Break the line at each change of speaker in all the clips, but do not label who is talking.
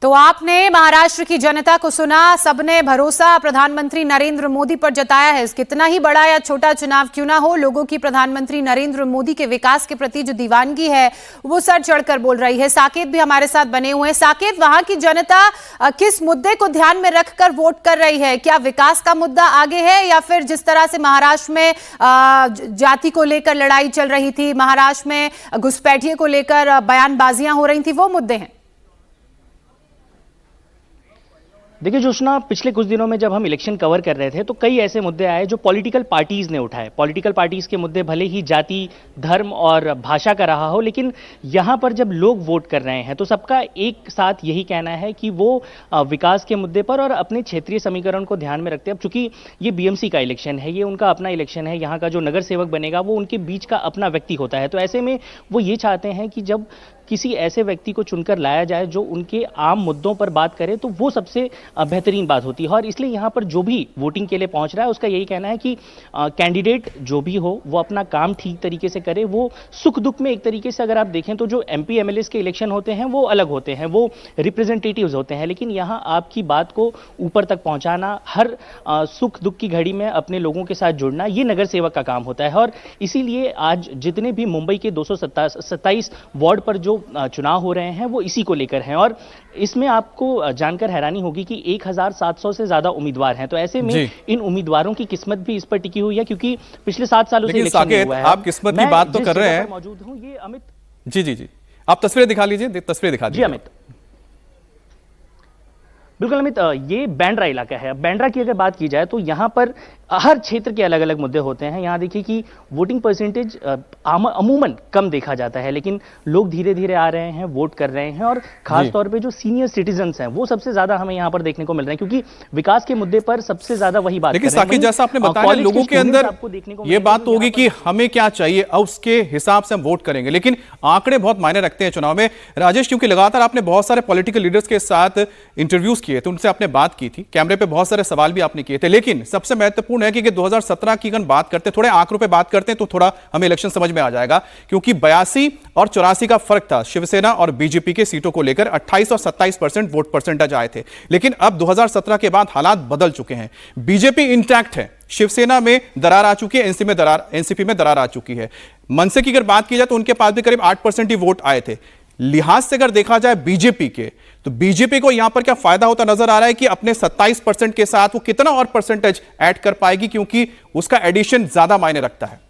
तो आपने महाराष्ट्र की जनता को सुना, सबने भरोसा प्रधानमंत्री नरेंद्र मोदी पर जताया है। कितना ही बड़ा या छोटा चुनाव क्यों ना हो, लोगों की प्रधानमंत्री नरेंद्र मोदी के विकास के प्रति जो दीवानगी है वो सर चढ़कर बोल रही है। साकेत भी हमारे साथ बने हुए हैं। साकेत, वहां की जनता किस मुद्दे को ध्यान में रखकर वोट कर रही है? क्या विकास का मुद्दा आगे है या फिर जिस तरह से महाराष्ट्र में जाति को लेकर लड़ाई चल रही थी, महाराष्ट्र में घुसपैठिए को लेकर बयानबाजियां हो रही थी, वो मुद्दे हैं?
देखिए जोशना, पिछले कुछ दिनों में जब हम इलेक्शन कवर कर रहे थे तो कई ऐसे मुद्दे आए जो पॉलिटिकल पार्टीज ने उठाए। पॉलिटिकल पार्टीज के मुद्दे भले ही जाति, धर्म और भाषा का रहा हो, लेकिन यहाँ पर जब लोग वोट कर रहे हैं तो सबका एक साथ यही कहना है कि वो विकास के मुद्दे पर और अपने क्षेत्रीय समीकरण को ध्यान में रखते हैं। अब चूंकि ये बीएमसी का इलेक्शन है, ये उनका अपना इलेक्शन है, यहाँ का जो नगर सेवक बनेगा वो उनके बीच का अपना व्यक्ति होता है। तो ऐसे में वो ये चाहते हैं कि जब किसी ऐसे व्यक्ति को चुनकर लाया जाए जो उनके आम मुद्दों पर बात करे तो वो सबसे बेहतरीन बात होती है। और इसलिए यहाँ पर जो भी वोटिंग के लिए पहुंच रहा है उसका यही कहना है कि कैंडिडेट जो भी हो वो अपना काम ठीक तरीके से करे। वो सुख दुख में एक तरीके से अगर आप देखें तो जो एमपी एमएलए के इलेक्शन होते हैं वो अलग होते हैं, वो रिप्रेजेंटेटिव्स होते हैं, लेकिन यहाँ आपकी बात को ऊपर तक पहुँचाना, हर सुख दुख की घड़ी में अपने लोगों के साथ जुड़ना, ये नगर सेवक का काम होता है। और इसीलिए आज जितने भी मुंबई के 227 वार्ड पर जो चुनाव हो रहे हैं वो इसी को लेकर हैं। और इसमें आपको जानकर हैरानी होगी कि 1700 से ज्यादा उम्मीदवार हैं। तो ऐसे में इन उम्मीदवारों की किस्मत भी इस पर टिकी हुई है, क्योंकि पिछले 7 सालों से इलेक्शन नहीं हुआ है।
आप किस्मत की बात तो कर रहे हैं,
मौजूद हूं, ये अमित
जी, आप तस्वीरें दिखा लीजिए, तस्वीरें दिखा दीजिए।
जी अमित, बिल्कुल अमित, ये बांद्रा इलाका है। बांद्रा की अगर बात की जाए तो यहाँ पर हर क्षेत्र के अलग अलग मुद्दे होते हैं। यहाँ देखिए कि वोटिंग परसेंटेज अमूमन कम देखा जाता है, लेकिन लोग धीरे धीरे आ रहे हैं, वोट कर रहे हैं। और खास तौर पे जो सीनियर सिटीजन्स हैं वो सबसे ज्यादा हमें यहाँ पर देखने को मिल रहे हैं, क्योंकि विकास के मुद्दे पर सबसे ज्यादा वही बात।
लेकिन साकिब, जैसा आपने बताया, लोगों के अंदर ये बात तो होगी कि हमें क्या चाहिए, अब उसके हिसाब से हम वोट करेंगे, लेकिन आंकड़े बहुत मायने रखते हैं चुनाव में। राजेश, क्योंकि लगातार आपने बहुत सारे पॉलिटिकल लीडर्स के साथ इंटरव्यूज किए थे, उनसे आपने बात की थी, कैमरे पे बहुत सारे सवाल भी आपने किए थे, लेकिन सबसे महत्वपूर्ण है कि 2017 की अगर बात करते हैं, थोड़े आंकड़ों पे बात करते हैं तो थोड़ा हमें इलेक्शन समझ में आ जाएगा। क्योंकि 82 और 84 का फर्क था शिवसेना और बीजेपी के सीटों को लेकर, 28 और 27% वोट परसेंटेज आए थे। लेकिन अब 2017 के बाद हालात बदल चुके हैं। बीजेपी इंटैक्ट है, शिवसेना में दरार आ चुकी है, एनसीपी में दरार आ चुकी है। मनसे की अगर बात की जाए तो उनके पास भी करीब 8% ही वोट आए थे। लिहाज से अगर देखा जाए बीजेपी के, तो बीजेपी को यहां पर क्या फायदा होता नजर आ रहा है कि अपने 27% के साथ वो कितना और परसेंटेज ऐड कर पाएगी, क्योंकि उसका एडिशन ज्यादा मायने रखता है।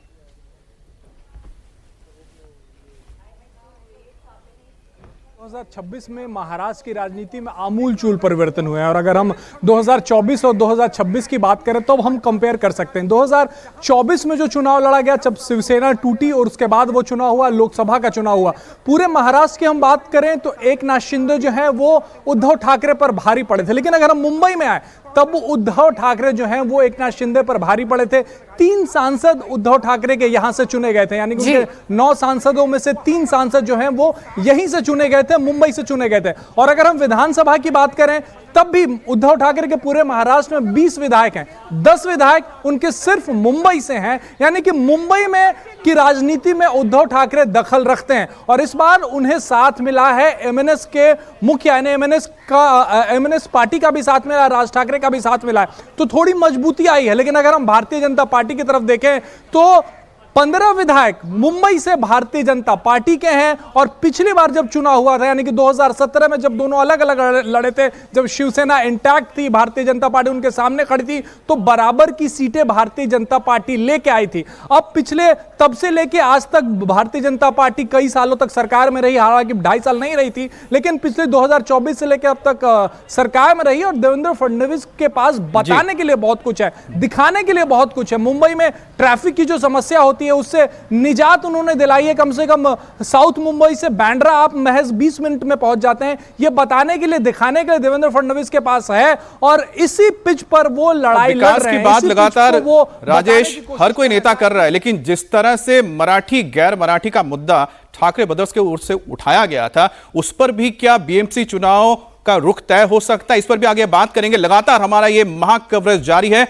2026 में महाराष्ट्र की राजनीति में आमूलचूल परिवर्तन हुए हैं। और अगर हम 2024 और 2026 की बात करें तो हम कंपेयर कर सकते हैं। 2024 में जो चुनाव लड़ा गया, जब शिवसेना टूटी और उसके बाद वो चुनाव हुआ, लोकसभा का चुनाव हुआ, पूरे महाराष्ट्र की हम बात करें तो एकनाथ शिंदे जो है वो उद्धव ठाकरे पर भारी पड़े थे। लेकिन अगर हम मुंबई में आए तब उद्धव ठाकरे जो हैं वो एकनाथ शिंदे पर भारी पड़े थे। 3 सांसद उद्धव ठाकरे के यहां से चुने गए थे, यानी कि उनके 9 सांसदों में से 3 सांसद जो हैं वो यहीं से चुने गए थे, मुंबई से चुने गए थे। और अगर हम विधानसभा की बात करें तब भी उद्धव ठाकरे के पूरे महाराष्ट्र में 20 विधायक हैं, 10 विधायक उनके सिर्फ मुंबई से हैं। यानी कि मुंबई में की राजनीति में उद्धव ठाकरे दखल रखते हैं। और इस बार उन्हें साथ मिला है एमएनएस के मुख्य, यानी एमएनएस पार्टी का भी साथ मिला, राज ठाकरे का भी साथ मिला है, तो थोड़ी मजबूती आई है। लेकिन अगर हम भारतीय जनता पार्टी की तरफ देखें तो 15 विधायक मुंबई से भारतीय जनता पार्टी के हैं। और पिछली बार जब चुनाव हुआ था, यानी कि 2017 में जब दोनों अलग अलग लड़े थे, जब शिवसेना इंटैक्ट थी, भारतीय जनता पार्टी उनके सामने खड़ी थी, तो बराबर की सीटें भारतीय जनता पार्टी लेके आई थी। अब पिछले तब से लेके आज तक भारतीय जनता पार्टी कई सालों तक सरकार में रही, हालांकि 2.5 साल नहीं रही थी, लेकिन पिछले 2024 से लेकर अब तक सरकार में रही। और देवेंद्र फडणवीस के पास बताने के लिए बहुत कुछ है, दिखाने के लिए बहुत कुछ है। मुंबई में ट्रैफिक की जो समस्या होती है उससे निजात उन्होंने दिलाई है। कम से कम साउथ मुंबई से बांद्रा आप महज 20 मिनट में पहुंच जाते हैं। ये बताने के लिए, दिखाने के लिए देवेंद्र फडणवीस के पास है। और इसी पिच पर वो लड़ाई लड़ रहे हैं।
की बात लगातार राजेश हर कोई नेता कर रहा है, लेकिन जिस तरह से मराठी गैर मराठी का मुद्दा ठाकरे ब्रदर्स के ओर से उठाया गया था, उस पर भी क्या बीएमसी चुनाव का रुख तय हो सकता है? इस पर भी आगे बात करेंगे। लगातार हमारा ये महा कवरेज जारी है।